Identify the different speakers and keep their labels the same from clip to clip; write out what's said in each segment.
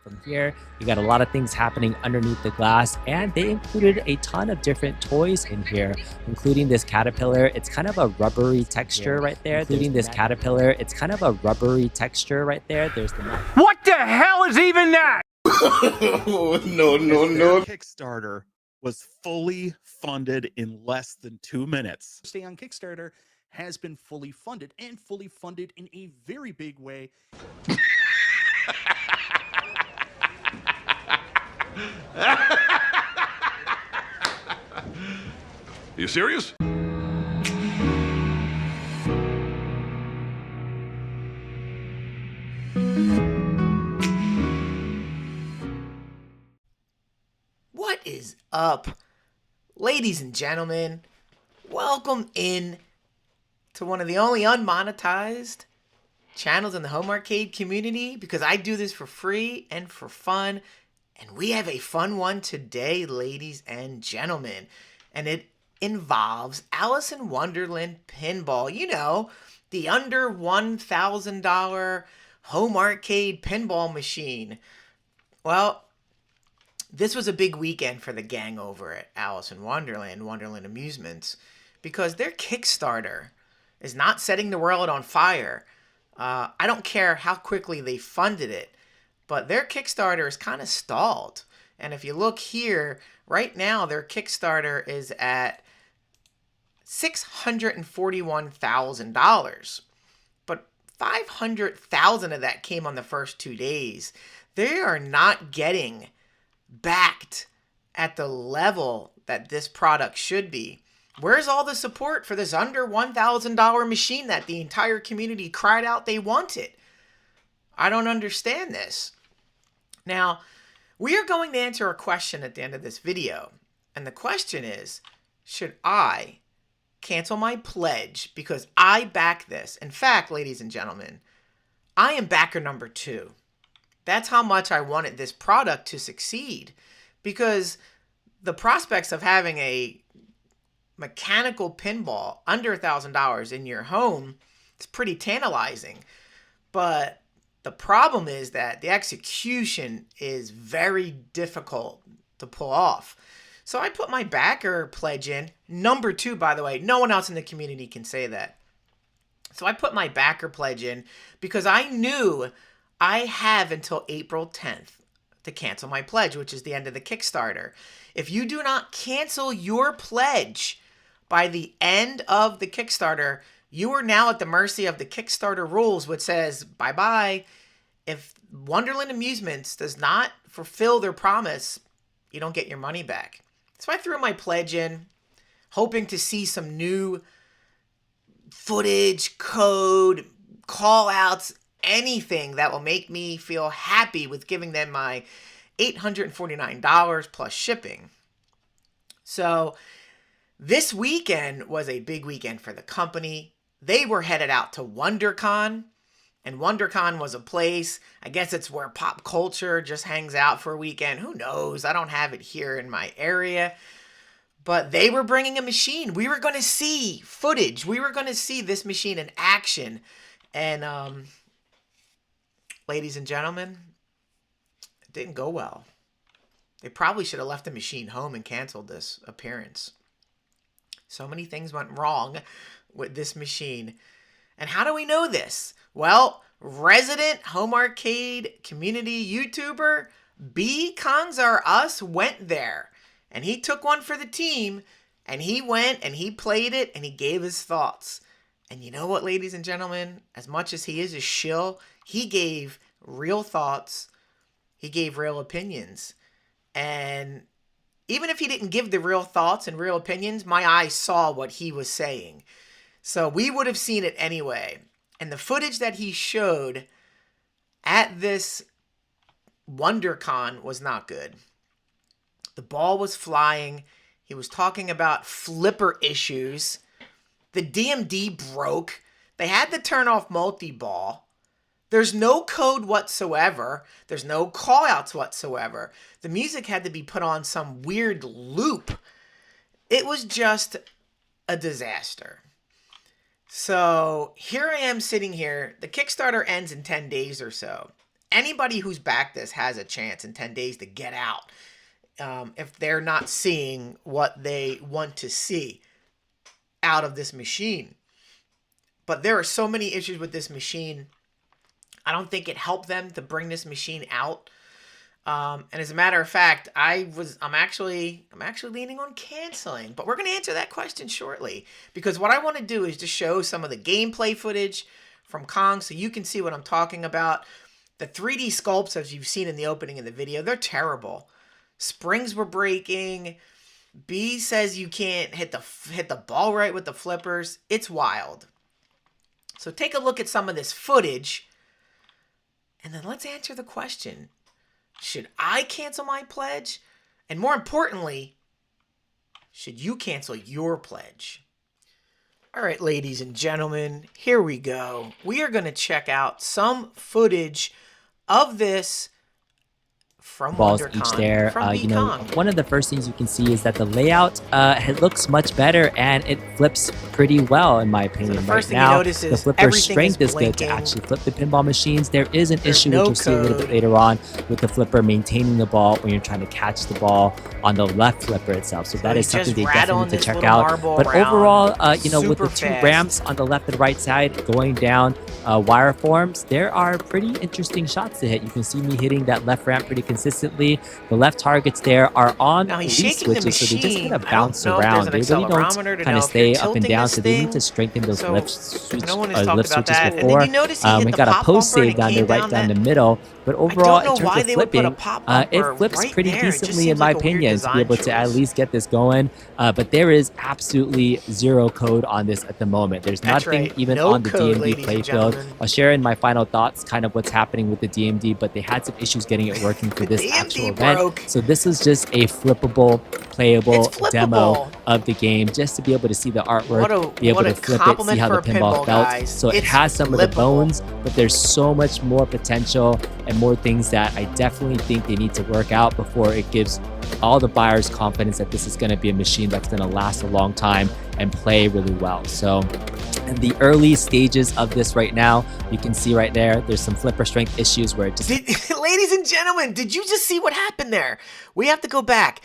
Speaker 1: from here, you got a lot of things happening underneath the glass, and they included a ton of different toys in here, including this caterpillar. It's kind of a rubbery texture right there. Including this caterpillar, it's kind of a rubbery texture right there. There's the
Speaker 2: What the hell is even that?
Speaker 3: No. Kickstarter was fully funded in less than 2 minutes.
Speaker 4: Stay on Kickstarter has been fully funded, and fully funded in a very big way.
Speaker 5: You serious?
Speaker 6: What is up, ladies and gentlemen? Welcome in to one of the only unmonetized channels in the home arcade community, because I do this for free and for fun, and we have a fun one today, ladies and gentlemen, and it involves Alice in Wonderland Pinball. You know, the under $1,000 home arcade pinball machine. Well, this was a big weekend for the gang over at Alice in Wonderland, Wonderland Amusements, because their Kickstarter is not setting the world on fire. I don't care how quickly they funded it, but their Kickstarter is kind of stalled. And if you look here, right now their Kickstarter is at $641,000. But $500,000 of that came on the first 2 days. They are not getting backed at the level that this product should be. Where's all the support for this under $1,000 machine that the entire community cried out they wanted? I don't understand this. Now, we are going to answer a question at the end of this video. And the question is, should I cancel my pledge because I back this? In fact, ladies and gentlemen, I am backer number 2. That's how much I wanted this product to succeed, because the prospects of having a mechanical pinball under $1,000 in your home is pretty tantalizing. But the problem is that the execution is very difficult to pull off. So I put my backer pledge in. Number 2, by the way. No one else in the community can say that. So I put my backer pledge in because I knew I have until April 10th to cancel my pledge, which is the end of the Kickstarter. If you do not cancel your pledge by the end of the Kickstarter, you are now at the mercy of the Kickstarter rules, which says, bye-bye. If Wonderland Amusements does not fulfill their promise, you don't get your money back. So I threw my pledge in, hoping to see some new footage, code, call-outs, anything that will make me feel happy with giving them my $849 plus shipping. So this weekend was a big weekend for the company. They were headed out to WonderCon, and WonderCon was a place, I guess it's where pop culture just hangs out for a weekend. Who knows? I don't have it here in my area. But they were bringing a machine. We were going to see footage. We were going to see this machine in action. And ladies and gentlemen, it didn't go well. They probably should have left the machine home and canceled this appearance. So many things went wrong with this machine. And how do we know this? Well, resident home arcade community YouTuber B Konzar Us went there. And he took one for the team. And he went and he played it and he gave his thoughts. And you know what, ladies and gentlemen? As much as he is a shill, he gave real thoughts. He gave real opinions. And even if he didn't give the real thoughts and real opinions, my eyes saw what he was saying. So we would have seen it anyway. And the footage that he showed at this WonderCon was not good. The ball was flying. He was talking about flipper issues. The DMD broke. They had to turn off multi-ball. There's no code whatsoever. There's no call-outs whatsoever. The music had to be put on some weird loop. It was just a disaster. So here I am sitting here. The Kickstarter ends in 10 days or so. anybody who's backed this has a chance in 10 days to get out if they're not seeing what they want to see out of this machine. But there are so many issues with this machine. I don't think it helped them to bring this machine out. And as a matter of fact, I'm actually leaning on canceling, but we're going to answer that question shortly, because what I want to do is to show some of the gameplay footage from Kong so you can see what I'm talking about. The 3D sculpts, as you've seen in the opening of the video, they're terrible. Springs were breaking. B says you can't hit the ball right with the flippers. It's wild. So take a look at some of this footage, and then let's answer the question. Should I cancel my pledge? And more importantly, should you cancel your pledge? All right, ladies and gentlemen, here we go. We are going to check out some footage of this from
Speaker 1: balls
Speaker 6: WonderCon,
Speaker 1: each there.
Speaker 6: from
Speaker 1: You know,
Speaker 6: Kong.
Speaker 1: one of the first things you can see is that the layout it looks much better and it flips pretty well, in my opinion.
Speaker 6: the
Speaker 1: Right
Speaker 6: first thing you
Speaker 1: now,
Speaker 6: notice
Speaker 1: the
Speaker 6: is
Speaker 1: flipper
Speaker 6: everything
Speaker 1: strength
Speaker 6: is
Speaker 1: is good to
Speaker 6: blinking.
Speaker 1: actually flip the pinball machines. There is an
Speaker 6: There's
Speaker 1: issue
Speaker 6: no
Speaker 1: which you'll see a little bit
Speaker 6: code.
Speaker 1: later on with the flipper maintaining the ball when you're trying to catch the ball on the left flipper itself. So that
Speaker 6: you
Speaker 1: is something
Speaker 6: just
Speaker 1: they
Speaker 6: rattle
Speaker 1: definitely need to
Speaker 6: this
Speaker 1: check
Speaker 6: little
Speaker 1: out.
Speaker 6: marble
Speaker 1: But
Speaker 6: around
Speaker 1: overall, you know, with the
Speaker 6: super
Speaker 1: two
Speaker 6: fast.
Speaker 1: ramps on the left and right side going down wire forms, there are pretty interesting shots to hit. You can see me hitting that left ramp pretty consistently. The left targets there are on
Speaker 6: Now he's
Speaker 1: release
Speaker 6: shaking the
Speaker 1: switches, so they just
Speaker 6: machine.
Speaker 1: kind of
Speaker 6: I don't
Speaker 1: bounce
Speaker 6: know if there's
Speaker 1: around.
Speaker 6: an
Speaker 1: They really don't
Speaker 6: accelerometer to
Speaker 1: kind
Speaker 6: know
Speaker 1: of
Speaker 6: if you're
Speaker 1: stay up and
Speaker 6: tilting
Speaker 1: down,
Speaker 6: this
Speaker 1: so they
Speaker 6: thing.
Speaker 1: need to strengthen those
Speaker 6: So,
Speaker 1: lift, switch,
Speaker 6: no one has talked
Speaker 1: lift
Speaker 6: about
Speaker 1: switches
Speaker 6: that. And
Speaker 1: before.
Speaker 6: did you notice he hit
Speaker 1: We
Speaker 6: the
Speaker 1: got a
Speaker 6: pop
Speaker 1: post
Speaker 6: bumper and
Speaker 1: save
Speaker 6: it
Speaker 1: down there
Speaker 6: came
Speaker 1: right
Speaker 6: down
Speaker 1: down the
Speaker 6: that-
Speaker 1: middle. But
Speaker 6: I
Speaker 1: overall,
Speaker 6: don't know
Speaker 1: in terms
Speaker 6: why
Speaker 1: of
Speaker 6: they would put a
Speaker 1: flipping,
Speaker 6: pop
Speaker 1: it
Speaker 6: bumper
Speaker 1: flips
Speaker 6: right
Speaker 1: pretty
Speaker 6: there. It just
Speaker 1: decently, in
Speaker 6: seems
Speaker 1: my
Speaker 6: like a weird
Speaker 1: opinion, to be
Speaker 6: design
Speaker 1: able to at
Speaker 6: choice.
Speaker 1: least get this going. But there is absolutely zero code on this at the moment. There's
Speaker 6: That's
Speaker 1: nothing
Speaker 6: right.
Speaker 1: even
Speaker 6: No
Speaker 1: on the
Speaker 6: code,
Speaker 1: DMD
Speaker 6: ladies and
Speaker 1: playfield.
Speaker 6: gentlemen.
Speaker 1: I'll share in my final thoughts kind of what's happening with the DMD, but they had some issues getting it working for this
Speaker 6: DMD
Speaker 1: actual event.
Speaker 6: broke.
Speaker 1: So this is just a flippable, playable
Speaker 6: It's flippable.
Speaker 1: demo of the game, just to be able to see the artwork, be able
Speaker 6: what
Speaker 1: to
Speaker 6: a
Speaker 1: flip it,
Speaker 6: compliment
Speaker 1: see how
Speaker 6: for
Speaker 1: the
Speaker 6: a
Speaker 1: pinball
Speaker 6: pinball,
Speaker 1: felt.
Speaker 6: guys.
Speaker 1: So it
Speaker 6: It's
Speaker 1: has some of the
Speaker 6: flippable.
Speaker 1: bones, but there's so much more potential and more things that I definitely think they need to work out before it gives all the buyers confidence that this is going to be a machine that's going to last a long time and play really well. So in the early stages of this right now, you can see right there, there's some flipper strength issues where it just
Speaker 6: Ladies and gentlemen, did you just see what happened there? We have to go back.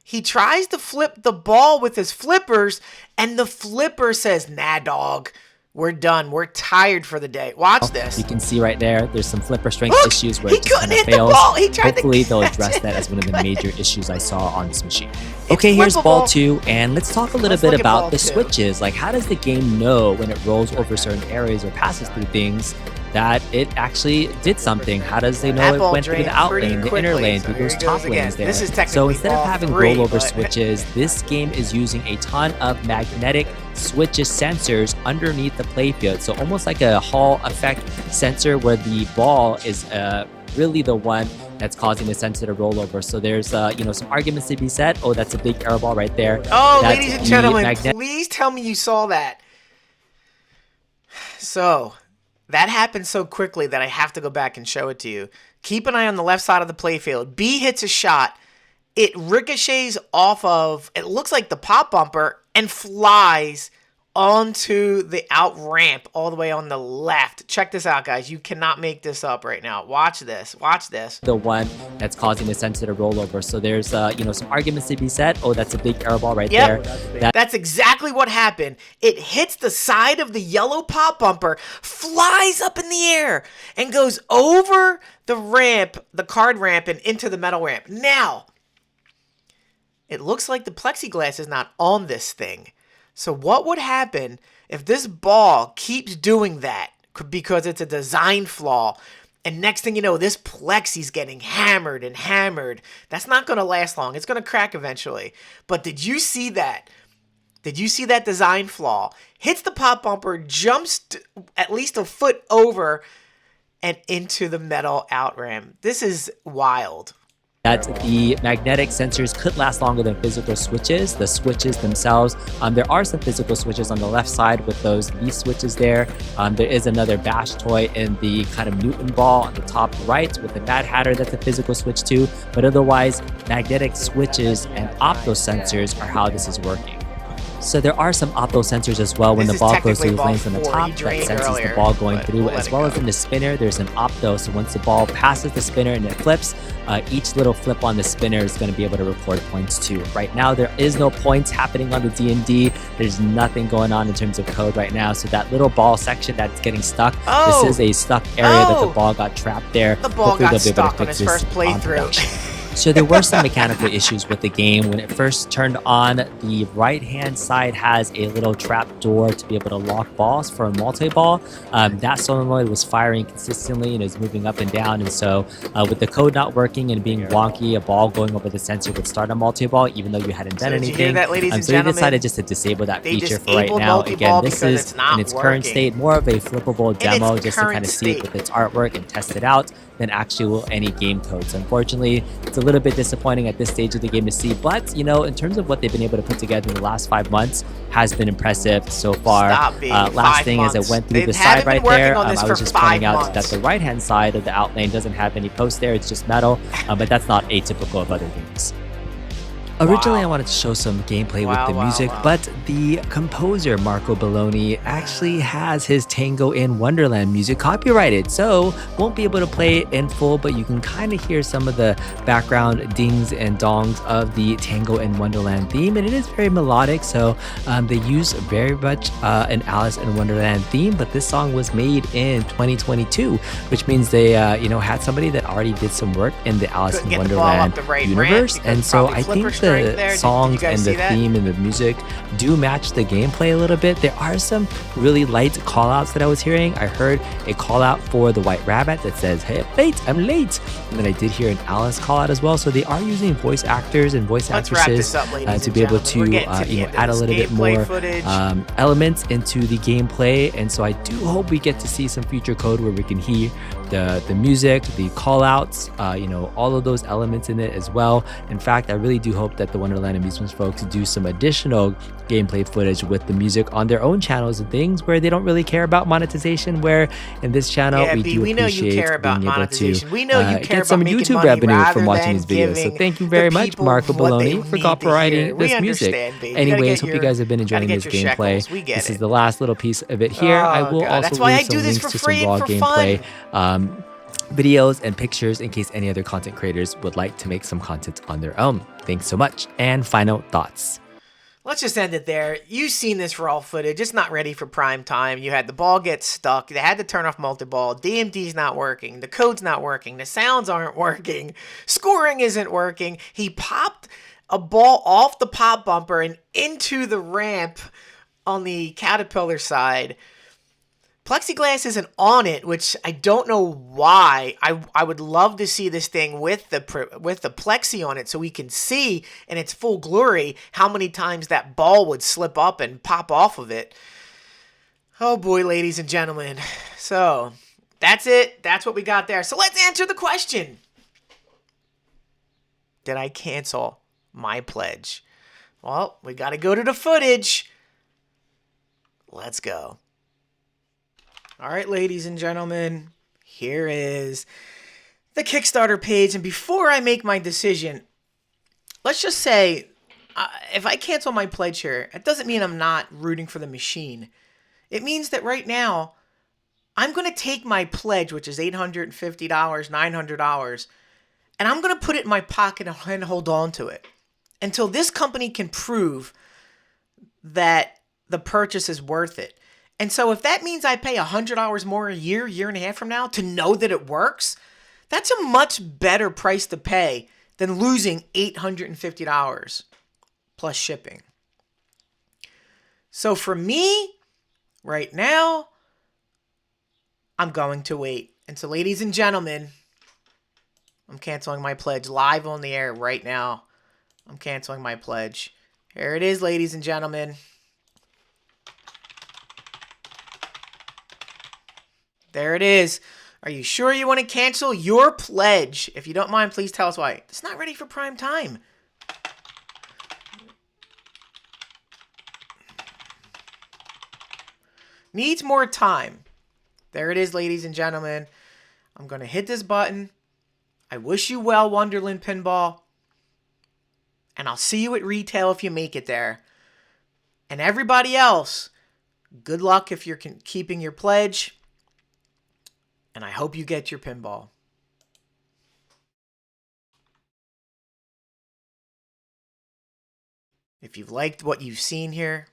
Speaker 6: He tries to flip the ball with his flippers, and the flipper says, "Nah, dog. We're done. We're tired for the day." Watch this.
Speaker 1: You can see right there, there's some flipper strength
Speaker 6: Look,
Speaker 1: issues where
Speaker 6: he
Speaker 1: it just
Speaker 6: couldn't
Speaker 1: kind of
Speaker 6: hit the
Speaker 1: fails.
Speaker 6: ball. He tried to
Speaker 1: Hopefully they'll
Speaker 6: catch
Speaker 1: address
Speaker 6: it.
Speaker 1: that as one of the major issues I saw on this machine.
Speaker 6: It's
Speaker 1: Okay, here's ball
Speaker 6: flippable.
Speaker 1: 2, and let's talk a little
Speaker 6: Let's
Speaker 1: bit
Speaker 6: look at ball
Speaker 1: about the
Speaker 6: 2.
Speaker 1: switches. Like, how does the game know when it rolls over certain areas or passes through things that it actually did something? How does they know
Speaker 6: That
Speaker 1: it
Speaker 6: ball
Speaker 1: went through the
Speaker 6: drained
Speaker 1: out
Speaker 6: pretty
Speaker 1: lane, the inner
Speaker 6: quickly,
Speaker 1: lane,
Speaker 6: so
Speaker 1: through
Speaker 6: here
Speaker 1: those
Speaker 6: he
Speaker 1: top
Speaker 6: goes again.
Speaker 1: lanes there?
Speaker 6: This is
Speaker 1: So
Speaker 6: technically
Speaker 1: instead of
Speaker 6: ball
Speaker 1: having
Speaker 6: 3,
Speaker 1: rollover
Speaker 6: but-
Speaker 1: switches, this game is using a ton of magnetic switches sensors underneath the playfield. So almost like a Hall effect sensor where the ball is really the one that's causing the sensor to roll over. So there's you know, some arguments to be said. Oh, that's a big air ball right there.
Speaker 6: Oh,
Speaker 1: That's
Speaker 6: ladies and
Speaker 1: the
Speaker 6: gentlemen,
Speaker 1: magnet-
Speaker 6: please tell me you saw that. So, that happened so quickly that I have to go back and show it to you. Keep an eye on the left side of the playfield. B hits a shot. It ricochets off of, it looks like the pop bumper, and flies onto the out ramp all the way on the left. Check this out, guys. You cannot make this up right now. Watch this. Watch this.
Speaker 1: the one that's causing the sensor to roll over. So there's you know, some arguments to be said. Oh, that's a big air ball right
Speaker 6: Yep.
Speaker 1: there.
Speaker 6: That's exactly what happened. It hits the side of the yellow pop bumper, flies up in the air, and goes over the ramp, the card ramp, and into the metal ramp. Now, it looks like the plexiglass is not on this thing. So what would happen if this ball keeps doing that? Because it's a design flaw. And next thing you know, this plexi's getting hammered and hammered. That's not going to last long. It's going to crack eventually. But did you see that? Did you see that design flaw? Hits the pop bumper, jumps at least a foot over and into the metal out ramp. This is wild.
Speaker 1: That the magnetic sensors could last longer than physical switches. The switches themselves, there are some physical switches on the left side with those V switches there. There is another bash toy in the kind of Newton ball on the top right with the Mad Hatter that's a physical switch too. But otherwise, magnetic switches and opto sensors are how this is working. So there are some opto sensors as well when
Speaker 6: This
Speaker 1: the
Speaker 6: is
Speaker 1: ball goes
Speaker 6: technically
Speaker 1: through
Speaker 6: ball
Speaker 1: lanes on the
Speaker 6: 4.
Speaker 1: top
Speaker 6: He
Speaker 1: that
Speaker 6: drained
Speaker 1: senses
Speaker 6: earlier,
Speaker 1: the ball going
Speaker 6: but
Speaker 1: through,
Speaker 6: we'll let
Speaker 1: as
Speaker 6: it
Speaker 1: well
Speaker 6: go.
Speaker 1: as in the spinner, there's an opto. So once the ball passes the spinner and it flips, each little flip on the spinner is going to be able to record points too. Right now, there is no points happening on the D&D. There's nothing going on in terms of code right now. So that little ball section that's getting stuck,
Speaker 6: Oh!
Speaker 1: this is a stuck area that the
Speaker 6: Oh!
Speaker 1: ball got trapped there.
Speaker 6: The ball
Speaker 1: Hopefully
Speaker 6: got
Speaker 1: they'll be able to
Speaker 6: stuck on
Speaker 1: fix
Speaker 6: his
Speaker 1: this
Speaker 6: first
Speaker 1: on
Speaker 6: playthrough.
Speaker 1: production. So there were some mechanical issues with the game. When it first turned on, the right-hand side has a little trap door to be able to lock balls for a multi-ball. That solenoid was firing consistently and is moving up and down. And so with the code not working and being wonky, a ball going over the sensor would start a multi-ball even though you hadn't done
Speaker 6: So did you
Speaker 1: anything.
Speaker 6: hear that, ladies and
Speaker 1: So they
Speaker 6: gentlemen?
Speaker 1: decided just to disable that
Speaker 6: They
Speaker 1: feature for right
Speaker 6: disabled
Speaker 1: now.
Speaker 6: multi-ball
Speaker 1: Again, this
Speaker 6: because
Speaker 1: is
Speaker 6: it's not
Speaker 1: in its current
Speaker 6: working.
Speaker 1: state more of a flippable demo
Speaker 6: its
Speaker 1: just to kind
Speaker 6: current
Speaker 1: of see it
Speaker 6: state.
Speaker 1: with its artwork and test it out than actual any game codes. Unfortunately, it's a little bit disappointing at this stage of the game to see, but you know, in terms of what they've been able to put together in the last 5 months has been impressive so far.
Speaker 6: Stop being
Speaker 1: Last
Speaker 6: 5
Speaker 1: thing
Speaker 6: months.
Speaker 1: as I went through
Speaker 6: They
Speaker 1: the
Speaker 6: haven't
Speaker 1: side right
Speaker 6: been working
Speaker 1: there,
Speaker 6: on
Speaker 1: I
Speaker 6: this
Speaker 1: was
Speaker 6: for
Speaker 1: just pointing
Speaker 6: 5
Speaker 1: out
Speaker 6: months.
Speaker 1: that the right hand side of the outlane doesn't have any posts there, it's just metal, but that's not atypical of other games. Originally, I wanted to show some gameplay with the music, but the composer, Marco Belloni, actually has his Tango in Wonderland music copyrighted, so won't be able to play it in full, but you can kind of hear some of the background dings and dongs of the Tango in Wonderland theme, and it is very melodic, so they use very much an Alice in Wonderland theme, but this song was made in 2022, which means they had somebody that already did some work in the Alice in Wonderland universe, and so I think the songs and the theme and the music do match the gameplay a little bit. There are some really light callouts that I was hearing. I heard a call out for the White Rabbit that says, "Hey, I'm late," and then I did hear an Alice call out as well. So they are using voice actors and voice actresses to be able to add a little bit more elements into the gameplay. And so I do hope we get to see some future code where we can hear the music, the call outs, all of those elements in it as well. In fact, I really do hope that the Wonderland Amusements folks do some additional gameplay footage with the music on their own channels and things where they don't really care about monetization, where in this channel we know you care about monetization. We know you care get some YouTube revenue from watching these videos. So thank you very much, Marco Belloni, for copyrighting this music. Anyways, hope you guys have been enjoying this gameplay. This is the last little piece of it here. I will also leave some links to some raw gameplay videos and pictures in case any other content creators would like to make some content on their own. Thanks so much. And final thoughts.
Speaker 6: Let's just end it there. You've seen this raw footage. It's not ready for prime time. You had the ball get stuck. They had to turn off multi-ball. DMD's not working. The code's not working. The sounds aren't working. Scoring isn't working. He popped a ball off the pop bumper and into the ramp on the Caterpillar side. Plexiglass isn't on it, which I don't know why. I would love to see this thing with the plexi on it so we can see in its full glory how many times that ball would slip up and pop off of it. Oh boy, ladies and gentlemen. So, that's it. That's what we got there. So let's answer the question. Did I cancel my pledge? Well, we got to go to the footage. Let's go. All right, ladies and gentlemen, here is the Kickstarter page. And before I make my decision, let's just say, if I cancel my pledge here, it doesn't mean I'm not rooting for the machine. It means that right now, I'm going to take my pledge, which is $850, $900, and I'm going to put it in my pocket and hold on to it until this company can prove that the purchase is worth it. And so if that means I pay $100 more a year and a half from now to know that it works, that's a much better price to pay than losing $850 plus shipping. So for me, right now, I'm going to wait. And so ladies and gentlemen, I'm canceling my pledge live on the air right now. I'm canceling my pledge. Here it is, ladies and gentlemen. There it is. Are you sure you want to cancel your pledge? If you don't mind, please tell us why. It's not ready for prime time. Needs more time. There it is, ladies and gentlemen. I'm going to hit this button. I wish you well, Wonderland Pinball. And I'll see you at retail if you make it there. And everybody else, good luck if you're keeping your pledge. And I hope you get your pinball. If you've liked what you've seen here,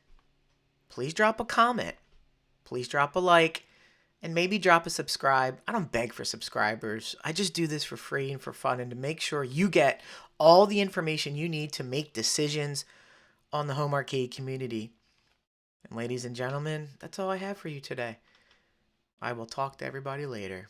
Speaker 6: please drop a comment. Please drop a like. And maybe drop a subscribe. I don't beg for subscribers. I just do this for free and for fun and to make sure you get all the information you need to make decisions on the home arcade community. And ladies and gentlemen, that's all I have for you today. I will talk to everybody later.